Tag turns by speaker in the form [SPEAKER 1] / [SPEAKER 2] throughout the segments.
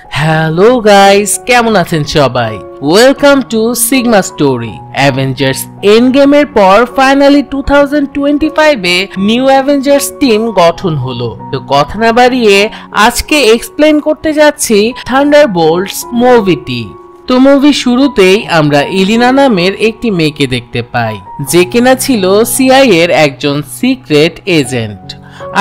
[SPEAKER 1] Hello guys, কেমন আছেন সবাই? Welcome to sigma story. Avengers এন্ড গেমের পর ফাইনালি 2025 এ নিউ অ্যাভেঞ্জার্স টিম গঠন হলো। তো কথা না বাড়িয়ে আজকে এক্সপ্লেন করতে যাচ্ছি থান্ডারবোল্টস মুভিটি। তো মুভি শুরুতেই আমরা ইলিনা নামের একটি মেয়েকে দেখতে পাই, যে কিনা ছিল সিআইএ এর একজন সিক্রেট এজেন্ট,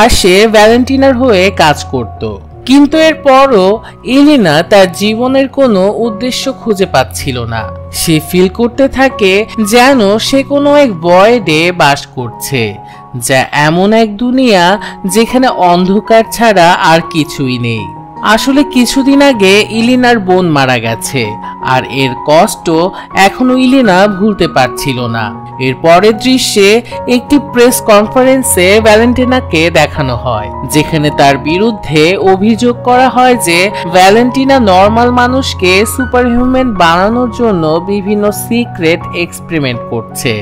[SPEAKER 1] আর সে ভ্যালেন্টিনার হয়ে কাজ করত। কিন্তু এরপরও ইলিনা তার জীবনের কোনো উদ্দেশ্য খুঁজে পাচ্ছিল না। সে ফিল করতে থাকে যেন সে কোনো এক ভয়েডে বাস করছে, যা এমন এক দুনিয়া যেখানে অন্ধকার ছাড়া আর কিছুই নেই। আসলে কিছুদিন আগে ইলিনার বোন মারা গেছে, আর এর কষ্ট এখনো ইলিনা ভুলতে পারছিল না। এর পরের দৃশ্যে একটি প্রেস কনফারেন্সে ভ্যালেন্টিনাকে দেখানো হয়, যেখানে তার বিরুদ্ধে অভিযোগ করা হয় যে ভ্যালেন্টিনা নর্মাল মানুষকে সুপারহিউম্যান বানানোর জন্য বিভিন্ন সিক্রেট এক্সপেরিমেন্ট করছে।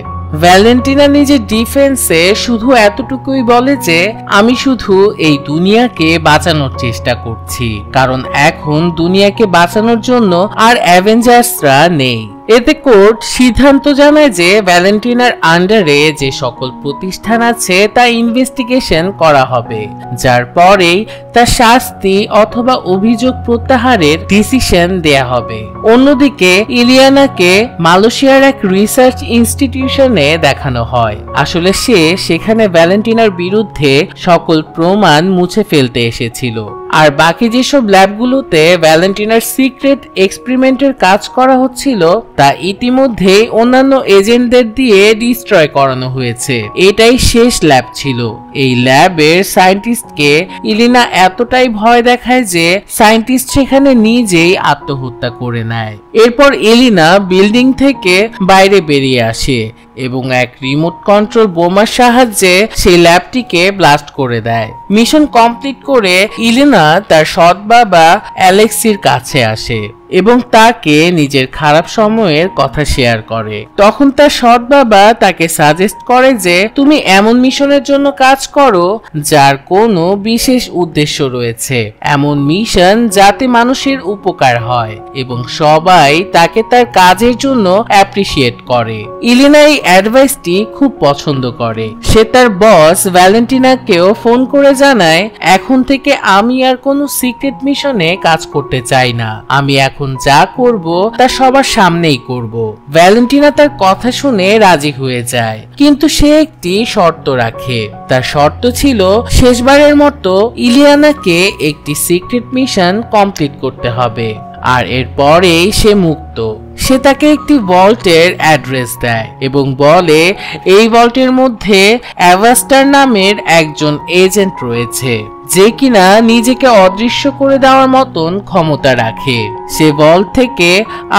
[SPEAKER 1] ভ্যালেন্টিনা নিজের ডিফেন্সে শুধু এতটুকুই বলে যে আমি শুধু এই দুনিয়াকে বাঁচানোর চেষ্টা করছি, কারণ এখন দুনিয়াকে বাঁচানোর জন্য আর অ্যাভেঞ্জার্সরা নেই। এতে কোর্ট সিদ্ধান্ত জানায় যে ভ্যালেন্টিনার আন্ডারে যে সকল প্রতিষ্ঠান আছে তা ইনভেস্টিগেশন করা হবে, যার পরেই তার শাস্তি অথবা অভিযোগ প্রত্যাহারের ডিসিশন দেয়া হবে। অন্যদিকে ইলিয়ানাকে মালয়েশিয়ার এক রিসার্চ ইনস্টিটিউশনে দেখানো হয়। আসলে সে সেখানে ভ্যালেন্টিনার বিরুদ্ধে সকল প্রমাণ মুছে ফেলতে এসেছিল, আর বাকি যেসব ল্যাবগুলোতে ভ্যালেন্টিনার সিক্রেট এক্সপেরিমেন্টের কাজ করা হচ্ছিল তা ইতিমধ্যে অন্যান্য এজেন্টদের দিয়ে ডিস্ট্রয় করানো হয়েছে। এটাই শেষ ল্যাব ছিল। এই ল্যাবের সায়েন্টিস্টকে ইলিনা এতটাই ভয় দেখায় যে সায়েন্টিস্ট সেখানে নিজেই আত্মহত্যা করে নেয়। এরপর ইলিনা বিল্ডিং থেকে বাইরে বেরিয়ে আসে এবং এক রিমোট কন্ট্রোল বোমার সাহায্যে সেই ল্যাবটিকে ব্লাস্ট করে দেয়। মিশন কমপ্লিট করে ইলিনা তার সৎ বাবা অ্যালেক্সির কাছে আসে এবং তাকে নিজের খারাপ সময়ের কথা শেয়ার করে। তখন তার সৎ বাবা তাকে সাজেস্ট করে যে তুমি এমন মিশনের জন্য কাজ করো যার কোনো বিশেষ উদ্দেশ্য রয়েছে, এমন মিশন যাতে মানুষের উপকার হয় এবং সবাই তাকে তার কাজের জন্য অ্যাপ্রিশিয়েট করে। ইলিনা এই অ্যাডভাইসটি খুব পছন্দ করে। সে তার বস ভ্যালেন্টিনাকেও ফোন করে জানায়, এখন থেকে আমি আর কোনো সিক্রেট মিশনে কাজ করতে চাই না, আমি এখন যা করব তা সবার সামনেই করব। ভ্যালেন্টিনা তার কথা শুনে রাজি হয়ে যায়, কিন্তু সে একটি শর্ত রাখে। তার শর্ত ছিল শেষবারের মতো ইলিয়ানাকে একটি সিক্রেট মিশন কমপ্লিট করতে হবে, আর এরপরেই সে মুক্ত। সে তাকে একটি ভল্টের অ্যাড্রেস দেয় এবং বলে এই ভল্টের মধ্যে অ্যাভাস্টার নামের একজন এজেন্ট রয়েছে, যে কিনা নিজেকে অদৃশ্য করে দেওয়ার মতন ক্ষমতা রাখে। সে ভল্ট থেকে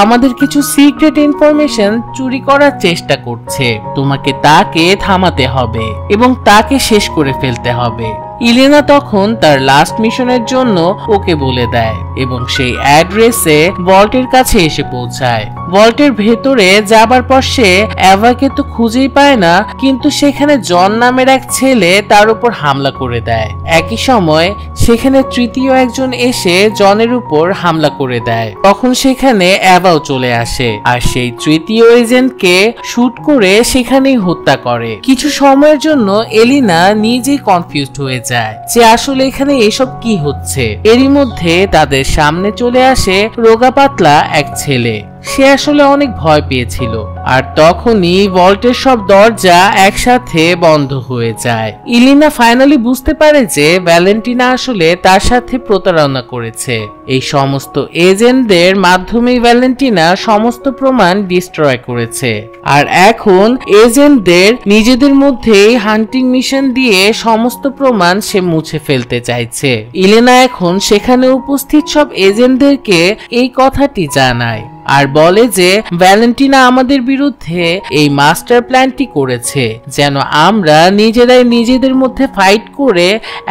[SPEAKER 1] আমাদের কিছু সিক্রেট ইনফরমেশন চুরি করার চেষ্টা করছে। তোমাকে তাকে থামাতে হবে এবং তাকে শেষ করে ফেলতে হবে। ইলিনা তখন তার লাস্ট মিশনের জন্য ওকে বলে দেয় এবং সেই অ্যাড্রেসে ভল্টের কাছে এসে পৌঁছায়। ভল্টের ভেতরে যাবার পর সে এভাকে তো খুঁজেই পায় না, কিন্তু সেখানে জন নামের এক ছেলে তার উপর হামলা করে দেয়। একই সময় সেখানে তৃতীয় একজন এসে জনের উপর হামলা করে দেয়। তখন সেখানে এভাও চলে আসে আর সেই তৃতীয় এজেন্টকে শুট করে সেখানেই হত্যা করে। কিছু সময়ের জন্য এলিনা নিজেই কনফিউজড হয়ে যায় যে আসলে এখানে এসব কি হচ্ছে। এরই মধ্যে তাদের সামনে চলে আসে রোগা পাতলা এক ছেলে। সে আসলে অনেক ভয় পেয়েছিল, আর তখনই ভল্টের সব দরজা একসাথে বন্ধ হয়ে যায়। ইলিনা ফাইনালি বুঝতে পারে যে ভ্যালেন্টিনা আসলে তার সাথে প্রতারণা করেছে। এই সমস্ত এজেন্টদের মাধ্যমেই ভ্যালেন্টিনা সমস্ত প্রমাণ ডিস্ট্রয় করেছে, আর এখন এজেন্টদের নিজেদের মধ্যেই হান্টিং মিশন দিয়ে সমস্ত প্রমাণ সে মুছে ফেলতে চাইছে। ইলিনা এখন সেখানে উপস্থিত সব এজেন্টদেরকে এই কথাটি জানায়, আর বলে যে ভ্যালেন্টিনা আমাদের বিরুদ্ধে এই মাস্টার প্ল্যানটি করেছে যেন আমরা নিজেরাই নিজেদের মধ্যে ফাইট করে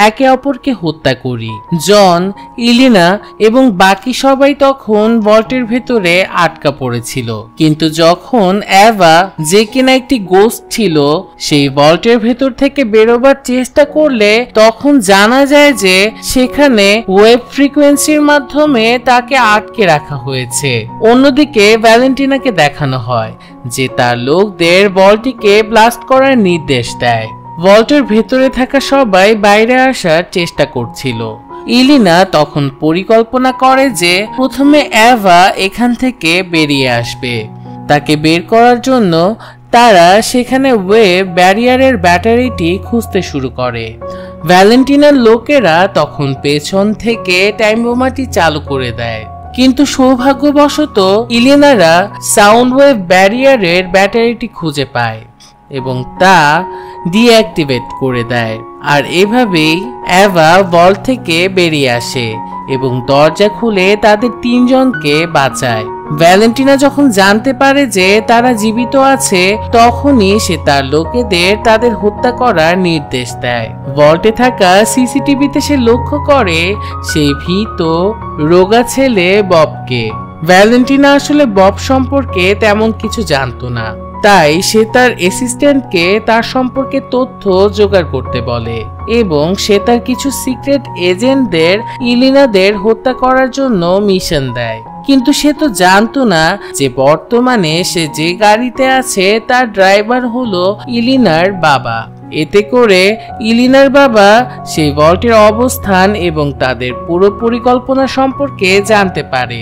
[SPEAKER 1] একে অপরকে হত্যা করি। জন, ইলিনা এবং বাকি সবাই তখন ভল্টের ভেতরে আটকা পড়েছিল, কিন্তু যখন এভা, যে কিনা একটি গোস্ট ছিল, সেই ভল্টের ভেতর থেকে বেরোবার চেষ্টা করলে তখন জানা যায় যে সেখানে ওয়েভ ফ্রিকোয়েন্সির মাধ্যমে তাকে আটকে রাখা হয়েছে। অন্যদিকে ভ্যালেন্টিনাকে দেখানো হয় যে তার লোকদের ভল্টটিকে ব্লাস্ট করার নির্দেশ দেয়। ভল্টের ভেতরে থাকা সবাই বাইরে আসার চেষ্টা করছিল। ইলিনা তখন পরিকল্পনা করে যে প্রথমে এভা এখান থেকে বেরিয়ে আসবে। তাকে বের করার জন্য তারা সেখানে ওয়েভ ব্যারিয়ারের ব্যাটারিটি খুঁজতে শুরু করে। ভ্যালেন্টিনার লোকেরা তখন পেছন থেকে টাইম বোমাটি চালু করে দেয়, কিন্তু সৌভাগ্যবশত ইলিনারা সাউন্ড ওয়েভ ব্যারিয়ারের ব্যাটারিটি খুঁজে পায় এবং তা ডিঅ্যাক্টিভেট করে দেয়। আর এভাবেই এভা ভল্ট থেকে বেরিয়ে আসে এবং দরজা খুলে তাদের তিনজনকে বাঁচায়। ভ্যালেন্টিনা যখন জানতে পারে যে তারা জীবিত আছে, তখনই সে তার লোকেদের তাদের হত্যা করার নির্দেশ দেয়। ভল্টে থাকা সিসিটিভিতে সে লক্ষ্য করে সেই ভীত রোগা ছেলে ববকে। ভ্যালেন্টিনা আসলে বব সম্পর্কে তেমন কিছু জানতো না, তাই সে তার অ্যাসিস্ট্যান্টকে তার সম্পর্কে তথ্য জোগাড় করতে বলে এবং সে তার কিছু সিক্রেট এজেন্টদের ইলিনাদের হত্যা করার জন্য মিশন দেয়। কিন্তু সে তো জানতো না যে বর্তমানে সে যে গাড়িতে আছে তার ড্রাইভার হলো ইলিনার বাবা। এতে করে ইলিনার বাবা সেই ভল্টের অবস্থান এবং তাদের পুরো পরিকল্পনা সম্পর্কে জানতে পারে।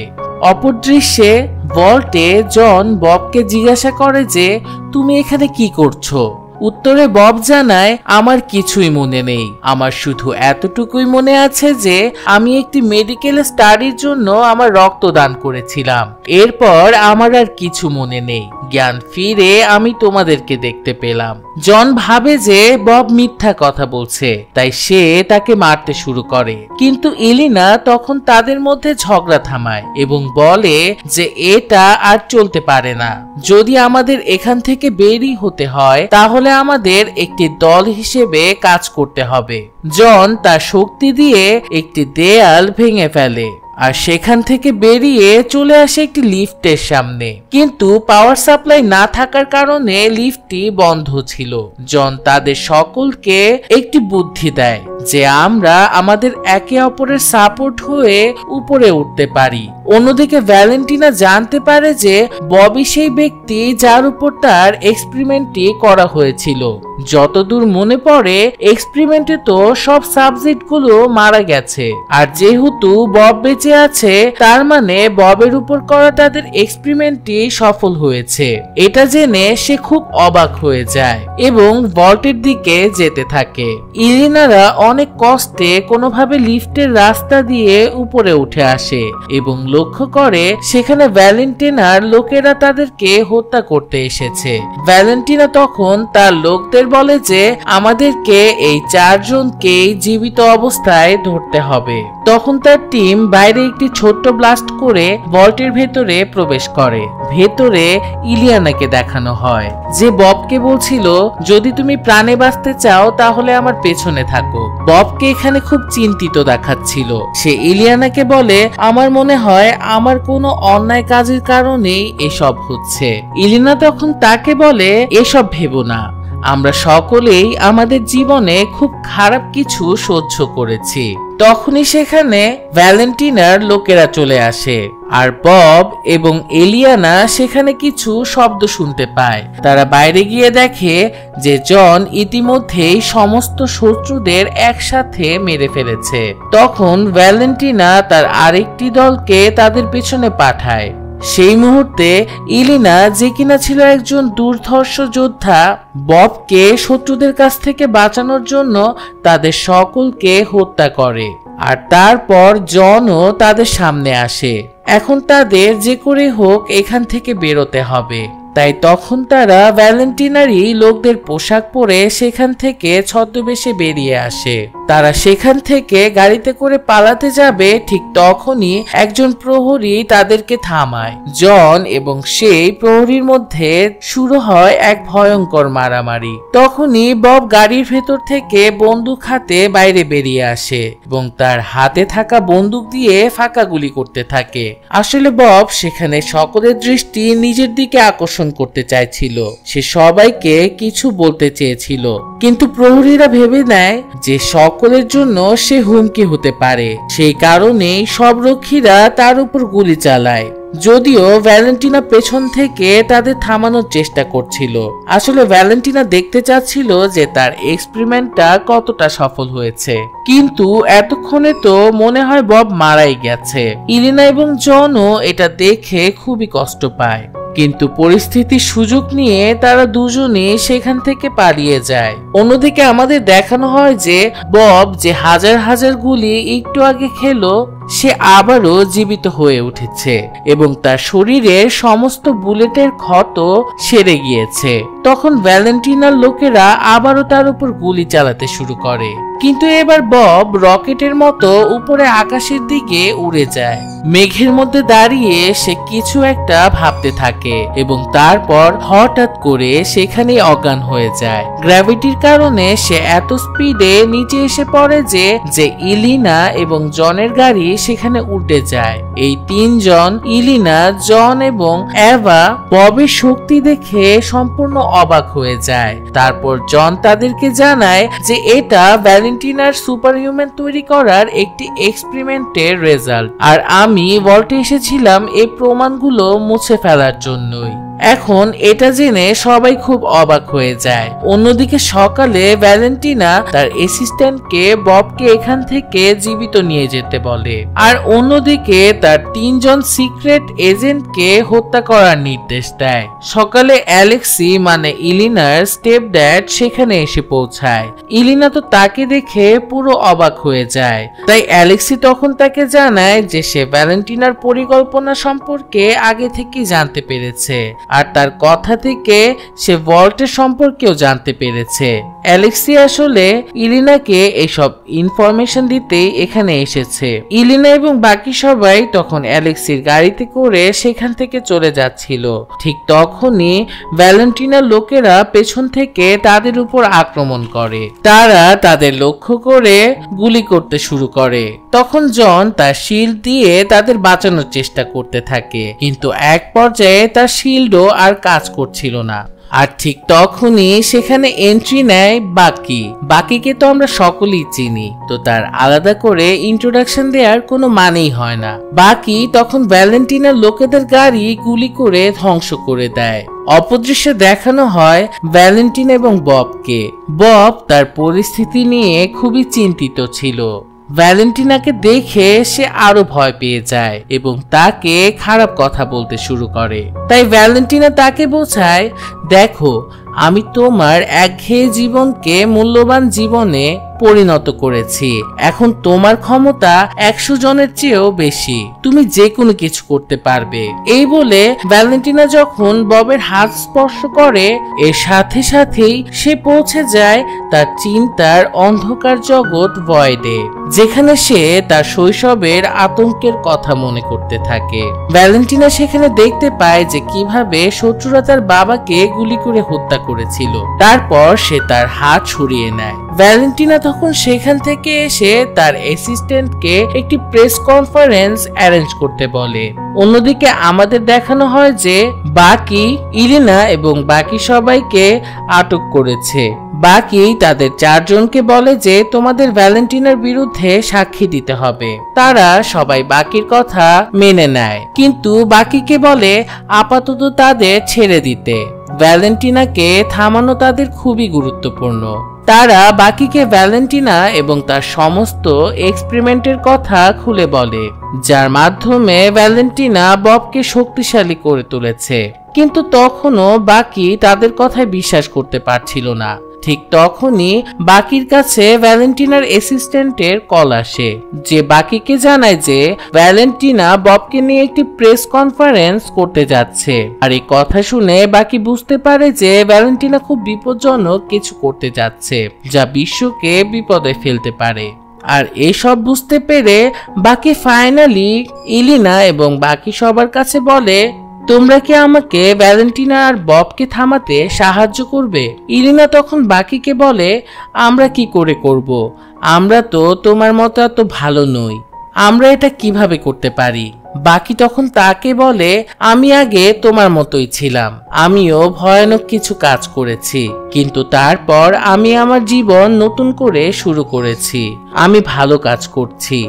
[SPEAKER 1] অপর দৃশ্যে ভল্টে জন ববকে জিজ্ঞাসা করে যে তুমি এখানে কি করছো। উত্তরে বব জানায়, আমার কিছুই মনে নেই, আমার শুধু এতটুকুই মনে আছে যে আমি একটি মেডিকেল স্টাডির জন্য আমার রক্তদান করেছিলাম। এরপর আমার আর কিছু মনে নেই। জ্ঞান ফিরে আমি তোমাদেরকে দেখতে পেলাম। জন ভাবে যে বব মিথ্যা কথা বলছে, তাই সে তাকে মারতে শুরু করে, কিন্তু ইলিনা তখন তাদের মধ্যে ঝগড়া থামায় এবং বলে যে এটা আর চলতে পারে না। যদি আমাদের এখান থেকে বেরিয়ে হতে হয় তাহলে আমাদের একটি দল হিসেবে কাজ করতে হবে। জন তার শক্তি দিয়ে একটি দেয়াল ভেঙে ফেলে আর সেখান থেকে বেরিয়ে চলে আসে একটি লিফটের সামনে, কিন্তু পাওয়ার সাপ্লাই না থাকার কারণে লিফটটি বন্ধ ছিল। জন তাদের সকলকে একটি বুদ্ধি দেয় যে আমরা আমাদের একে অপরের সাপোর্ট হয়ে উপরে উঠতে পারি। অন্যদিকে ভ্যালেন্টিনা জানতে পারে যে ববি সেই ব্যক্তি যার উপর তার এক্সপেরিমেন্টটি করা হয়েছিল। যতদূর মনে পড়ে এক্সপেরিমেন্টে তো সব সাবজেক্টগুলো মারা গেছে, আর যেহেতু বব বেঁচে আছে তার মানে ববের উপর করা তাদের এক্সপেরিমেন্টটি সফল হয়েছে। এটা জেনে সে খুব অবাক হয়ে যায় এবং ভল্টের দিকে যেতে থাকে। ইলিনারা অনেক কষ্টে কোনোভাবে লিফটের রাস্তা দিয়ে উপরে উঠে আসে এবং লক্ষ্য করে সেখানে ভ্যালেন্টিনার লোকেরা তাদেরকে হত্যা করতে এসেছে। ভ্যালেন্টিনা তখন তার লোকদের বলে যে আমাদেরকে এই চারজনকেই জীবিত অবস্থায় ধরতে হবে। তখন তার টিম বাইরে একটি ছোট্ট ব্লাস্ট করে ভল্টের ভেতরে প্রবেশ করে। ভেতরে ইলিয়ানাকে দেখানো হয় যে ববকে বলছিল যদি তুমি প্রাণে বাঁচতে চাও তাহলে আমার পেছনে থাকো। ববকে এখানে খুব চিন্তিত দেখাচ্ছিল। সে ইলিয়ানাকে বলে আমার মনে হয় আমার কোনো অন্যায় কাজের কারণেই এসব হচ্ছে। ইলিনা তখন তাকে বলে এসব ভেবো না, আমরা সকলেই আমাদের জীবনে খুব খারাপ কিছু সহ্য করেছি। তখনই সেখানে ভ্যালেন্টিনার লোকেরা চলে আসে আর বব এবং এলিয়ানা সেখানে কিছু শব্দ শুনতে পায়। তারা বাইরে গিয়ে দেখে যে জন ইতিমধ্যেই সমস্ত শত্রুদের একসাথে মেরে ফেলেছে। তখন ভ্যালেন্টিনা তার আরেকটি দলকে তাদের পেছনে পাঠায়। সেই মুহূর্তে ইলিনা, যে কিনা ছিল একজন দুর্ধর্ষ যোদ্ধা, ববকে শত্রুদের কাছ থেকে বাঁচানোর জন্য তাদের সকলকে হত্যা করে। আর তারপর জনও তাদের সামনে আসে। এখন তাদের যে করে হোক এখান থেকে বেরোতে হবে। তাই তখন তারা ভ্যালেন্টিনারই লোকদের পোশাক পরে সেখান থেকে ছদ্মবেশে বেরিয়ে আসে। তারা সেখান থেকে গাড়িতে করে পালাতে যাবে, ঠিক তখনই একজন প্রহরী তাদেরকে থামায়। জন এবং সেই প্রহরীর মধ্যে শুরু হয় এক ভয়ঙ্কর মারামারি। তখনই বব গাড়ির ভেতর থেকে বন্দুক হাতে বাইরে বেরিয়ে আসে এবং তার হাতে থাকা বন্দুক দিয়ে ফাঁকা গুলি করতে থাকে। আসলে বব সেখানে সকলের দৃষ্টি নিজের দিকে আকর্ষণ করতে চাইছিল। সে সবাইকে কিছু বলতে চেয়েছিল, কিন্তু প্রহরীরা ভেবে নেয় যে সকলের জন্য সে হুমকি হতে পারে। সেই কারণেই সব রক্ষীরা তার উপর গুলি চালায়। যদিও ভ্যালেন্টিনা পেছন থেকে তাদের থামানোর চেষ্টা করছিল। আসলে ভ্যালেন্টিনা দেখতে চাচ্ছিল যে তার এক্সপেরিমেন্টটা কতটা সফল হয়েছে। কিন্তু এতক্ষণে তো মনে হয় বব মারাই গেছে। ইলিনা এবং জনও এটা দেখে খুবই কষ্ট পায়, কিন্তু পরিস্থিতির সুযোগ নিয়ে তারা দুজনে সেখান থেকে পালিয়ে যায়। অন্যদিকে আমাদের দেখানো হয় যে বব যে হাজার হাজার গুলি একটু আগে খেলো, সে আবারও জীবিত হয়ে উঠেছে এবং তার শরীরের সমস্ত বুলেটের ক্ষত সেরে গিয়েছে। তখন ভ্যালেন্টিনার লোকেরা আবারও তার উপর গুলি চালাতে শুরু করে, কিন্তু এবার বব রকেটের মতো উপরে আকাশের দিকে উড়ে যায়। মেঘের মধ্যে দাঁড়িয়ে সে কিছু একটা ভাবতে থাকে এবং তারপর হঠাৎ করে সেখানেই অজ্ঞান হয়ে যায়। গ্র্যাভিটির কারণে সে এত স্পিডে নিচে এসে পড়ে যে ইলিনা এবং জনের গাড়ি সেখানে উল্টে যায়। এই তিনজন, ইলিনা, জন এবং এভা, ববের শক্তি দেখে সম্পূর্ণ অবাক হয়ে যায়। তারপর জন তাদেরকে জানায় যে এটা ভ্যালেন্টিনার সুপারহিউম্যান তৈরি করার একটি এক্সপেরিমেন্টের রেজাল্ট, আর আমি ওয়ার্ল্ডে এসেছিলাম এই প্রমাণগুলো মুছে ফেলার জন্যই। এখন এটা জেনে সবাই খুব অবাক হয়ে যায়। অন্যদিকে সকালে ভ্যালেন্টিনা তার অ্যাসিস্ট্যান্টকে ববকে এখান থেকে জীবিত নিয়ে যেতে বলে, আর অন্যদিকে তার তিনজন সিক্রেট এজেন্টকে হত্যা করার নির্দেশ দেয়। সকালে অ্যালেক্সি মানে ইলিনার স্টেপ ড্যাড সেখানে এসে পৌঁছায়। ইলিনা তো তাকে দেখে পুরো অবাক হয়ে যায়। তাই অ্যালেক্সি তখন তাকে জানায় যে সে ভ্যালেন্টিনার পরিকল্পনা সম্পর্কে আগে থেকেই জানতে পেরেছে, আর তার কথা থেকে সে ভল্টের সম্পর্কেও জানতে পেরেছে। অ্যালেক্সি আসলে ইলিনাকে এইসব ইনফরমেশন দিতে এখানে এসেছে। ইলিনা এবং বাকি সবাই তখন অ্যালেক্সির গাড়িতে করে সেখান থেকে চলে যাচ্ছিল। ঠিক তখনই ভ্যালেন্টিনার লোকেরা পেছন থেকে তাদের উপর আক্রমণ করে। তারা তাদের লক্ষ্য করে গুলি করতে শুরু করে। তখন জন তার শিল্ড দিয়ে তাদের বাঁচানোর চেষ্টা করতে থাকে, কিন্তু এক পর্যায়ে তার শিল্ডও আর কাজ করছিল না। আর ঠিক তখনই সেখানে এন্ট্রি নেয় বাকিকে তো আমরা সকলেই চিনি, তো তার আলাদা করে ইন্ট্রোডাকশন দেওয়ার কোনো মানেই হয় না। বাকি তখন ভ্যালেন্টিনার লোকেদের গাড়ি গুলি করে ধ্বংস করে দেয়। অপদৃশ্যে দেখানো হয় ভ্যালেন্টিনা এবং ববকে। বব তার পরিস্থিতি নিয়ে খুবই চিন্তিত ছিল। ভ্যালেন্টিনাকে দেখে সে আরো ভয় পেয়ে যায় এবং তাকে খারাপ কথা বলতে শুরু করে। তাই ভ্যালেন্টিনা তাকে বোঝায়, দেখো, আমি তোমার একঘেয়ে জীবনকে মূল্যবান জীবনে পরিণত করেছি। এখন তোমার ক্ষমতা 100 জনের চেয়েও বেশি, তুমি যে কোনো কিছু করতে পারবে। এই বলে ভ্যালেন্টিনা যখন ববের হাত স্পর্শ করে, এর সাথে সাথেই সে পৌঁছে যায় তার চিন্তার অন্ধকার জগৎ ভয়েডে, যেখানে সে তার শৈশবের আতঙ্কের কথা মনে করতে থাকে। ভ্যালেন্টিনা সেখানে দেখতে পায় যে কিভাবে শত্রুরা তার বাবাকে গুলি করে হত্যা করেছিল। তারপর সে তার হাত সরিয়ে নেয়। ভ্যালেন্টিনা তখন সেখান থেকে এসে তার অ্যাসিস্ট্যান্টকে একটি প্রেস কনফারেন্স অ্যারেঞ্জ করতে বলে। অন্যদিকে আমাদের দেখানো হয় যে বাকি, ইলিনা এবং বাকি সবাইকে আটক করেছে। বাকি তাদের 4 জনকে বলে যে তোমাদের ভ্যালেন্টিনার বিরুদ্ধে সাক্ষী দিতে হবে। তারা সবাই বাকির কথা মেনে নেয়, কিন্তু বাকিকে বলে আপাতত তাদের ছেড়ে দিতে। ভ্যালেন্টিনাকে থামানো তাদের খুবই গুরুত্বপূর্ণ। তারা বাকিকে ভ্যালেন্টিনা এবং তার সমস্ত এক্সপেরিমেন্টের কথা খুলে বলে, যার মাধ্যমে ভ্যালেন্টিনা ববকে শক্তিশালী করে তুলেছে। কিন্তু তখনও বাকি তাদের কথায় বিশ্বাস করতে পারছিল না। ঠিক তখনই বাকির কাছে ভ্যালেন্টিনার অ্যাসিস্ট্যান্টের কল আসে, যে বাকিকে জানায় যে ভ্যালেন্টিনা ববকে নিয়ে একটি প্রেস কনফারেন্স করতে যাচ্ছে। আর এই কথা শুনে বাকি বুঝতে পারে যে ভ্যালেন্টিনা খুব বিপজ্জনক কিছু করতে যাচ্ছে, যা বিশ্বকে বিপদে ফেলতে পারে। আর এসব বুঝতে পেরে বাকি ফাইনালি ইলিনা এবং বাকি সবার কাছে বলে, তোমরা কি আমাকে ভ্যালেন্টিনা আর ববকে থামাতে সাহায্য করবে? ইলিনা তখন বাকিকে বলে, আমরা কি করে করব? আমরা তো তোমার মতো এত ভালো নই, আমরা এটা কিভাবে করতে পারি? বাকি তখন তাকে বলে, আমি আগে তোমার মতোই ছিলাম, আমিও ভয়ানক কিছু কাজ করেছি, কিন্তু তারপর আমি আমার জীবন নতুন করে শুরু করেছি, আমি ভালো কাজ করছি,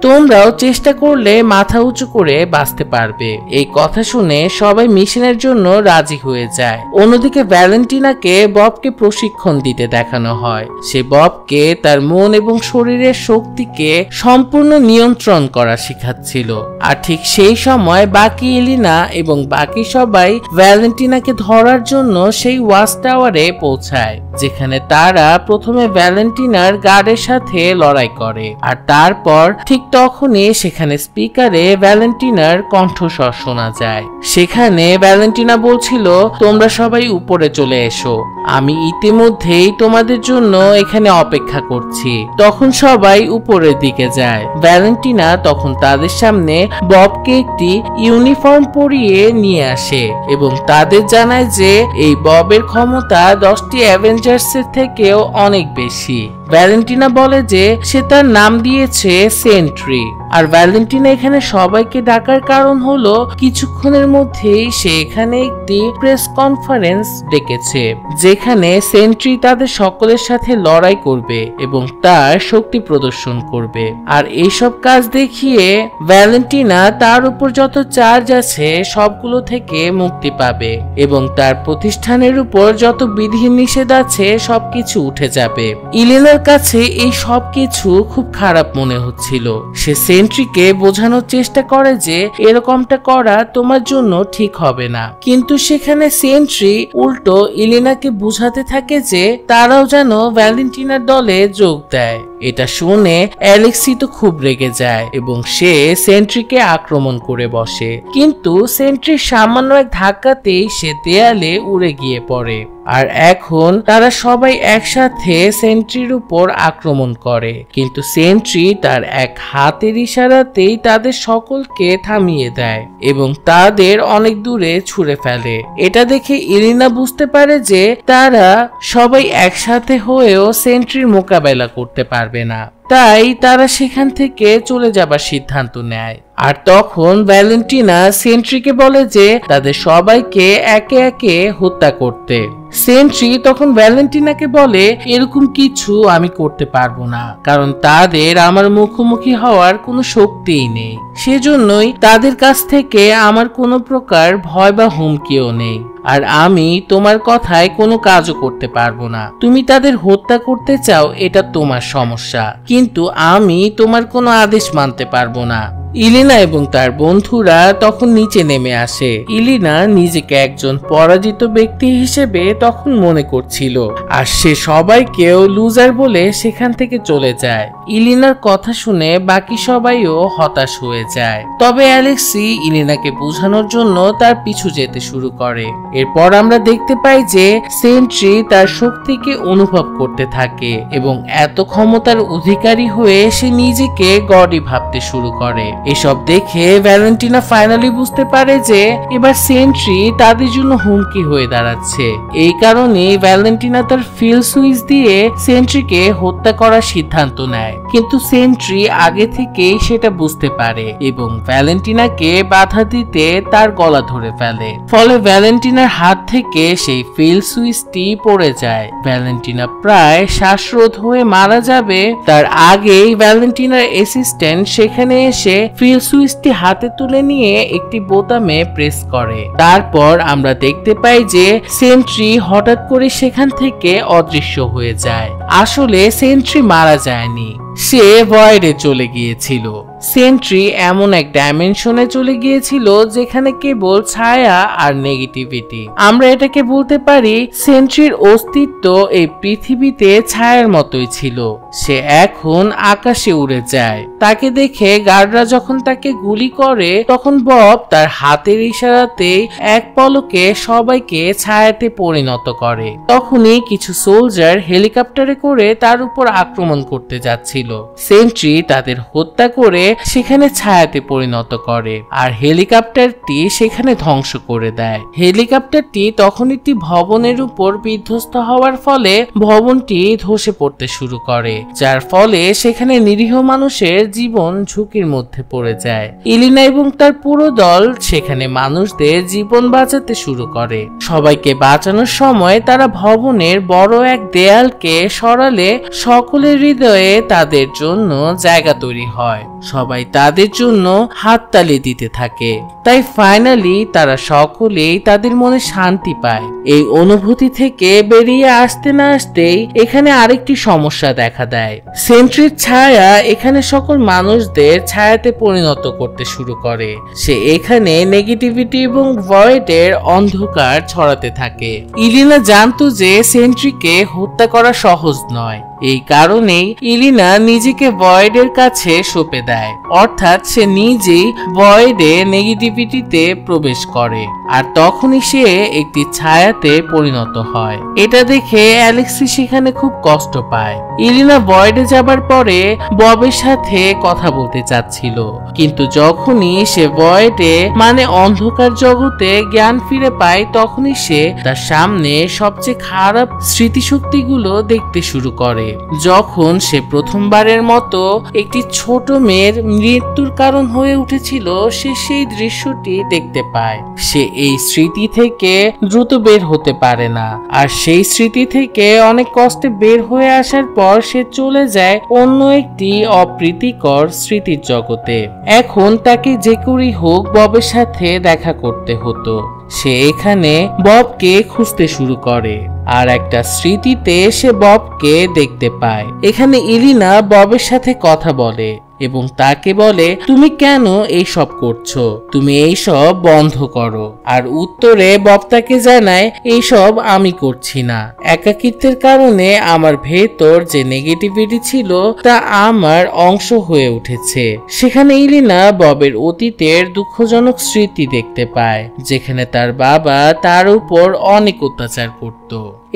[SPEAKER 1] তোমরাও চেষ্টা করলে মাথা উঁচু করে বাঁচতে পারবে। এই কথা শুনে সবাই মিশনের জন্য রাজি হয়ে যায়। অন্যদিকে ভ্যালেন্টিনাকে ববকে প্রশিক্ষণ দিতে দেখানো হয়। সে ববকে তার মন এবং শরীরের শক্তিকে সম্পূর্ণ নিয়ন্ত্রণ করা শেখাচ্ছিল। আর ঠিক সেই সময় বাকি ইলিনা এবং বাকি সবাই ভ্যালেন্টিনাকে ধরার জন্য সেই ওয়াচ টাওয়ারে পৌঁছায়, যেখানে তারা প্রথমে ভ্যালেন্টিনার গার্ডের সাথে লড়াই করে। আর তারপর ঠিক তখনই সেখানে স্পিকারে ভ্যালেন্টিনার কণ্ঠস্বর শোনা যায়। সেখানে ভ্যালেন্টিনা বলছিল, তোমরা সবাই উপরে চলে এসো, আমি ইতিমধ্যেই তোমাদের জন্য এখানে অপেক্ষা করছি। তখন সবাই উপরের দিকে যায়। ভ্যালেন্টিনা তখন তাদের সামনে ববকে একটি ইউনিফর্ম পরিয়ে নিয়ে আসে এবং তাদের জানায় যে এই ববের ক্ষমতা 10টি অ্যাভেঞ্জার্সের থেকেও অনেক বেশি। ভ্যালেন্টিনা বলে যে সে তার নাম দিয়েছে সেন্ট্রি। আর ভ্যালেন্টিনা এখানে সবাইকে ডাকার কারণ হলো কিছুক্ষণের মধ্যেই সে এখানে একটি প্রেস কনফারেন্স ডেকেছে, যেখানে সেন্ট্রি তাদের সকলের সাথে লড়াই করবে এবং তার শক্তি প্রদর্শন করবে। আর এইসব কাজ দেখিয়ে ভ্যালেন্টিনা তার উপর যত চার্জ আছে সবগুলো থেকে মুক্তি পাবে এবং তার প্রতিষ্ঠানের উপর যত বিধিনিষেধ আছে সবকিছু উঠে যাবে। ইলেনার কাছে এই সবকিছু খুব খারাপ মনে হচ্ছিল। সে সেন্ট্রিকে বোঝানোর চেষ্টা করে যে এরকমটা করা তোমার জন্য ঠিক হবে না, কিন্তু সেখানে সেন্ট্রি উল্টো ইলেনাকে বুঝাতে থাকে যে তারাও যেন ভ্যালেন্টিনার দলে যোগ দেয়। এটা শুনে অ্যালেক্সি তো খুব রেগে যায় এবং সে সেন্ট্রিকে আক্রমণ করে বসে, কিন্তু সেন্ট্রির সামান্য এক ধাক্কাতেই সে দেয়ালে উড়ে গিয়ে পড়ে। আর এখন তারা সবাই একসাথে সেন্ট্রির উপর আক্রমণ করে, কিন্তু সেন্ট্রি তার এক হাতের ইশারাতেই তাদের সকলকে থামিয়ে দেয় এবং তাদের অনেক দূরে ছুঁড়ে ফেলে। এটা দেখে ইলিনা বুঝতে পারে যে তারা সবাই একসাথে হয়েও সেন্ট্রির মোকাবেলা করতে পারবে না, তাই তারা সেখান থেকে চলে যাবার সিদ্ধান্ত নেয়। আর তখন ভ্যালেন্টিনা সেন্ট্রিকে বলে যে তাদের সবাইকে একে একে হত্যা করতে। সেন্ট্রি তখন ভ্যালেন্টিনাকে বলে, এরকম কিছু আমি করতে পারবো না, কারণ তাদের আমার মুখোমুখি হওয়ার কোনো শক্তিই নেই, সেজন্যই তাদের কাছ থেকে আমার কোনো প্রকার ভয় বা হুমকিও নেই। আর আমি তোমার কথায় কোনো কাজও করতে পারবো না। তুমি তাদের হত্যা করতে চাও, এটা তোমার সমস্যা, কিন্তু আমি তোমার কোনো আদেশ মানতে পারবো না। ইলিনা এবং তার বন্ধুরা তখন নিচে নেমে আসে। ইলিনা নিজেকে একজন পরাজিত ব্যক্তি হিসেবে তখন মনে করছিল, আর সে সবাইকেও লুজার বলে সেখান থেকে চলে যায়। ইলিনার কথা শুনে বাকি সবাইও হতাশ হয়ে যায়। তবে অ্যালেক্সি ইলিনাকে বোঝানোর জন্য তার পিছু যেতে শুরু করে। এরপর আমরা দেখতে পাই যে সেন্ট্রি তার শক্তিকে অনুভব করতে থাকে এবং এত ক্ষমতার অধিকারী হয়ে সে নিজেকে গডই ভাবতে শুরু করে। এসব দেখে ভ্যালেন্টিনা ফাইনালি বুঝতে পারে যে এবার সেন্ট্রি তাদের জন্য হুমকি হয়ে দাঁড়াচ্ছে। এই কারণে ভ্যালেন্টিনা তার ফিল সুইচ দিয়ে সেন্ট্রিকে হত্যা করার সিদ্ধান্ত নেয়, কিন্তু সেন্ট্রি আগে থেকেই সেটা বুঝতে পারে এবং ভ্যালেন্টিনাকে বাধা দিতে তার গলা ধরে ফেলে। ফলে ভ্যালেন্টিনার হাত থেকে সেই ফিল সুইচটি পড়ে যায়। ভ্যালেন্টিনা প্রায় শ্বাসরোধ হয়ে মারা যাবে, তার আগেই ভ্যালেন্টিনার অ্যাসিস্ট্যান্ট সেখানে এসে ফিল সুইচটি হাতে তুলে নিয়ে একটি বোতামে প্রেস করে। তারপর আমরা দেখতে পাই যে সেন্ট্রি হঠাৎ করে সেখান থেকে অদৃশ্য হয়ে যায়। আসলে সেন্ট্রি মারা যায়নি, সে ভয়েডে চলে গিয়েছিল। সেন্ট্রি এমন এক ডাইমেনশনে চলে গিয়েছিল যেখানে কেবল ছায়া আর নেগেটিভিটি। আমরা এটাকে বলতে পারি সেন্ট্রির অস্তিত্ব এই পৃথিবীতে ছায়ার মতোই ছিল। সে এখন আকাশে উড়ে যায়। তাকে দেখে গার্ডরা যখন তাকে গুলি করে তখন বব তার হাতের ইশারাতে এক পলকে সবাইকে ছায়াতে পরিণত করে। তখনই কিছু সোলজার হেলিকপ্টারে করে তার উপর আক্রমণ করতে যাচ্ছিল। সেন্ট্রি তাদের হত্যা করে সেখানে ছায়াতে পরিণত করে আর হেলিকপ্টারটি সেখানে ধ্বংস করে দেয়। হেলিকপ্টারটি তখন একটি ভবনের উপর বিধ্বস্ত হওয়ার ফলে ভবনটি ধসে পড়তে শুরু করে, যার ফলে সেখানে নিরীহ মানুষের জীবন ঝুঁকির মধ্যে পড়ে যায়। ইলিনা এবং তার পুরো দল সেখানে মানুষদের জীবন বাঁচাতে শুরু করে। সবাইকে বাঁচানোর সময় তারা ভবনের বড় এক দেয়ালকে সরালে সকলের হৃদয়ে তাদের জন্য জায়গা তৈরি হয়। সবাই তাদের জন্য হাততালি দিতে থাকে। তাই ফাইনালি তারা সকলেই তাদের মনে শান্তি পায়। এই অনুভূতি থেকে বেরিয়ে আসতে না আসতেই এখানে আরেকটি সমস্যা দেখা দেয়। সেন্ট্রির ছায়া এখানে সকল মানুষদের ছায়াতে পরিণত করতে শুরু করে। সে এখানে নেগেটিভিটি এবং ভয়েডের অন্ধকার ছড়াতে থাকে। ইলিনা জানতো যে সেন্ট্রিকে হত্যা করা সহজ নয়। এই কারণেই ইলিনা নিজেকে ভয়েডের কাছে সঁপে দেয়, অর্থাৎ সে নিজেই ভয়েডে নেগেটিভিটিতে প্রবেশ করে আর তখনই সে একটি ছায়াতে পরিণত হয়। এটা দেখে অ্যালেক্সি সেখানে খুব কষ্ট পায়। ইলিনা ভয়েডে যাবার পরে ববের সাথে কথা বলতে চাচ্ছিল, কিন্তু যখনই সে ভয়েডে মানে অন্ধকার জগতে জ্ঞান ফিরে পায় তখনই সে তার সামনে সবচেয়ে খারাপ স্মৃতিশক্তিগুলো দেখতে শুরু করে। যখন সে প্রথমবারের মতো একটি ছোট মেয়ের মৃত্যুর কারণ হয়ে উঠেছিল, সে সেই দৃশ্যটি দেখতে পায়। সে এই স্মৃতি থেকে দ্রুত বের হতে পারে না, আর সেই স্মৃতি থেকে অনেক কষ্টে বের হয়ে আসার পর সে চলে যায় অন্য একটি অপ্রীতিকর স্মৃতির জগতে। এখন তাকে যে করেই হোক ববের সাথে দেখা করতে হতো। সে এখানে ববকে খুঁজতে শুরু করে আর একটা স্মৃতিতে সে ববকে দেখতে পায়। এখানে ইলিনা ববের সাথে কথা বলে এবং তাকে বলে, তুমি কেন এইসব করছো? তুমি এইসব বন্ধ করো। আর উত্তরে বব তাকে জানায়, এইসব আমি করছি না। একাকিত্বের কারণে আমার ভেতর যে নেগেটিভিটি ছিল তা আমার অংশ হয়ে উঠেছে। সেখানে ইলিনা ববের অতীতের দুঃখজনক স্মৃতি দেখতে পায়, যেখানে তার বাবা তার উপর অনেক অত্যাচার করত।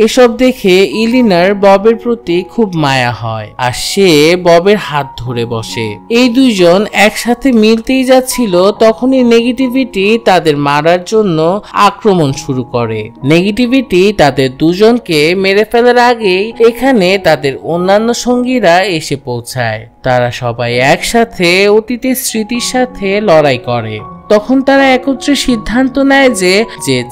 [SPEAKER 1] এসব দেখে ইলিনার ববের প্রতি খুব মায়া হয় আর সে ববের হাত ধরে বসে। এই দুইজন একসাথে মিলতেই যাচ্ছিল, তখনই নেগেটিভিটি তাদের মারার জন্য আক্রমণ শুরু করে। নেগেটিভিটি তাদের দুজনকে মেরে ফেলার আগেই এখানে তাদের অন্যান্য সঙ্গীরা এসে পৌঁছায়। তারা সবাই একসাথে অতীতের স্মৃতির সাথে লড়াই করে। তখন তারা একত্রে সিদ্ধান্ত নেয়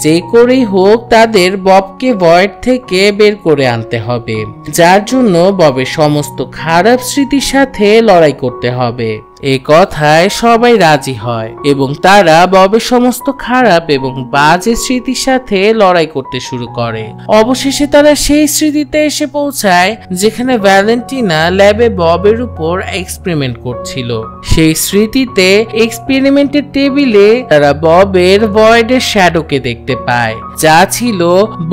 [SPEAKER 1] যে করেই হোক তাদের ববকে ভয়েড থেকে বের করে আনতে হবে, যার জন্য ববের সমস্ত খারাপ স্মৃতির সাথে লড়াই করতে হবে। এই কথায় সবাই রাজি হয় এবং তারা ববের সমস্ত খারাপ এবং বাজে স্মৃতির সাথে লড়াই করতে শুরু করে। অবশেষে তারা সেই স্মৃতিতে এসে পৌঁছায় যেখানে ভ্যালেন্টিনা ল্যাবে ববের উপর এক্সপেরিমেন্ট করছিল। সেই স্মৃতিতে এক্সপেরিমেন্টের টেবিলে তারা ববের ভয়েডের শ্যাডোকে দেখতে পায়, যা ছিল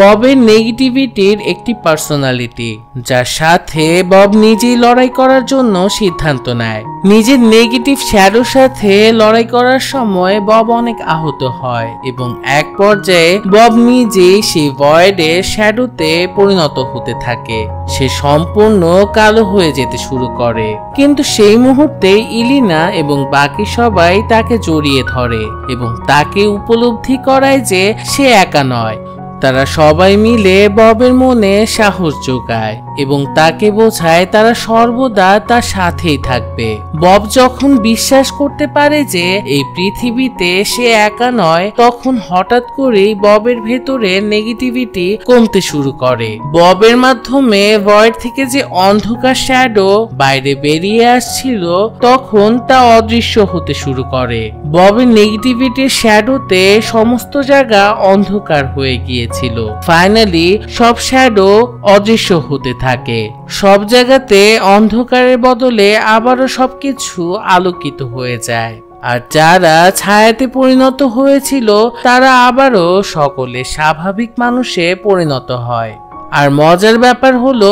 [SPEAKER 1] ববের নেগেটিভিটির একটি পার্সোনালিটি, যার সাথে বব নিজেই লড়াই করার জন্য সিদ্ধান্ত নেয়। নিজের নেগেটিভ শ্যাডোর সাথে লড়াই করার সময় বব অনেক আহত হয় এবং এক পর্যায়ে বব নিজেই সেই ভয়েডের শ্যাডোতে পরিণত হতে থাকে। সে সম্পূর্ণ কালো হয়ে যেতে শুরু করে, কিন্তু সেই মুহূর্তে ইলিনা এবং বাকি সবাই তাকে জড়িয়ে ধরে এবং তাকে উপলব্ধি করায় যে সে একা নয়। তারা সবাই মিলে ববের মনে সাহস যোগায় এবং তাকে বোঝায় তারা সর্বদা তার সাথেই থাকবে। বব যখন বিশ্বাস করতে পারে যে এই পৃথিবীতে সে একা নয়, তখন হঠাৎ করেই ববের ভেতরে নেগেটিভিটি কমতে শুরু করে। ববের মাধ্যমে ভয়েড থেকে যে অন্ধকার শ্যাডো বাইরে বেরিয়ে আসছিল, তখন তা অদৃশ্য হতে শুরু করে। ববের নেগেটিভিটির শ্যাডোতে সমস্ত জায়গা অন্ধকার হয়ে গিয়েছিল। ফাইনালি সব শ্যাডো অদৃশ্য হতে থাকে। থাকে। সব জায়গাতে অন্ধকারের বদলে আবারও সবকিছু আলোকিত হয়ে যায়, আর যারা ছায়াতে পরিণত হয়েছিল তারা আবারও সকলে স্বাভাবিক মানুষে পরিণত হয়। আর মজার ব্যাপার হলো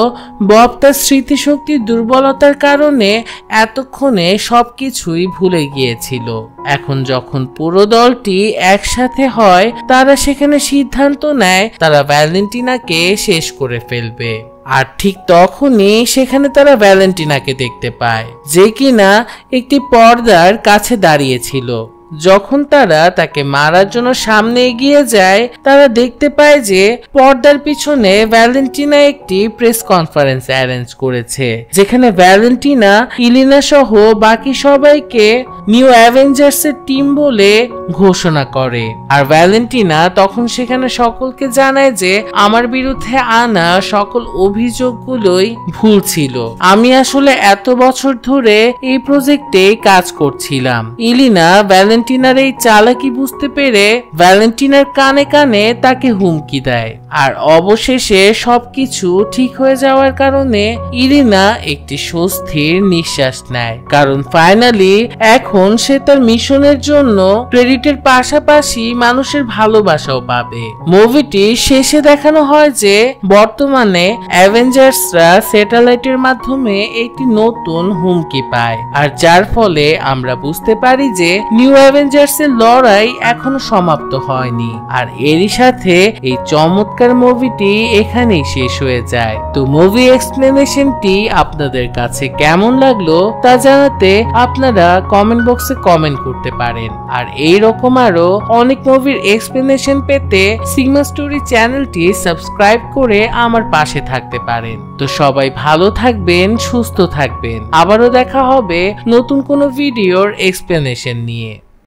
[SPEAKER 1] বব তার স্মৃতিশক্তির দুর্বলতার কারণে এতক্ষণে সবকিছুই ভুলে গিয়েছিল। এখন যখন পুরো দলটি একসাথে হয় তারা সেখানে সিদ্ধান্ত নেয় তারা ভ্যালেন্টিনাকে শেষ করে ফেলবে। আর ঠিক তখনই সেখানে তারা ভ্যালেন্টিনাকে দেখতে পায়, যে কিনা একটি পর্দার কাছে দাঁড়িয়েছিল। যখন তারা তাকে মারার জন্য সামনে এগিয়ে যায় তারা দেখতে পায় যে পর্দার পিছনে ভ্যালেন্টিনা একটি প্রেস কনফারেন্স অ্যারেঞ্জ করেছে, যেখানে ভ্যালেন্টিনা ইলিনা সহ বাকি সবাইকে নিউ অ্যাভেঞ্জার্স এর টিম বলে ঘোষণা করে। আর ভ্যালেন্টিনা তখন সেখানে সকলকে জানায় যে আমার বিরুদ্ধে আনা সকল অভিযোগগুলোই ভুল ছিল, আমি আসলে এত বছর ধরে এই প্রজেক্টে কাজ করছিলাম। ইলিনা ভ্যালেন্টিনার এই চালাকি বুঝতে পেরে ভ্যালেন্টিনার কানে কানে তাকে হুমকি দেয়। আর অবশেষে সবকিছু ঠিক হয়ে যাওয়ার কারণে ইলিনা একটি স্বস্তির নিঃশ্বাস নেয়, কারণ ফাইনালি এখন সে তার মিশনের জন্য ক্রেডিটের পাশাপাশি মানুষের ভালোবাসাও পাবে। মুভিটি শেষে দেখানো হয় যে বর্তমানে অ্যাভেঞ্জার্সরা স্যাটেলাইটের মাধ্যমে একটি নতুন হুমকি পায়, আর যার ফলে আমরা বুঝতে পারি যে নিউ অ্যাভেঞ্জার্স এর লড়াই এখনো সমাপ্ত হয়নি। আর এরই সাথে এই চমৎকার মুভিটি এখানেই শেষ হয়ে যায়। তো মুভি এক্সপ্লেনেশনটি আপনাদের কাছে কেমন লাগলো তা জানাতে আপনারা কমেন্ট বক্সে কমেন্ট করতে পারেন। আর এই রকম আরো অনেক মুভির এক্সপ্লেনেশন পেতে সিগমা স্টোরি চ্যানেলটি সাবস্ক্রাইব করে আমার পাশে থাকতে পারেন। তো সবাই ভালো থাকবেন, সুস্থ থাকবেন। আবারও দেখা হবে নতুন কোনো ভিডিওর এক্সপ্লেনেশন নিয়ে।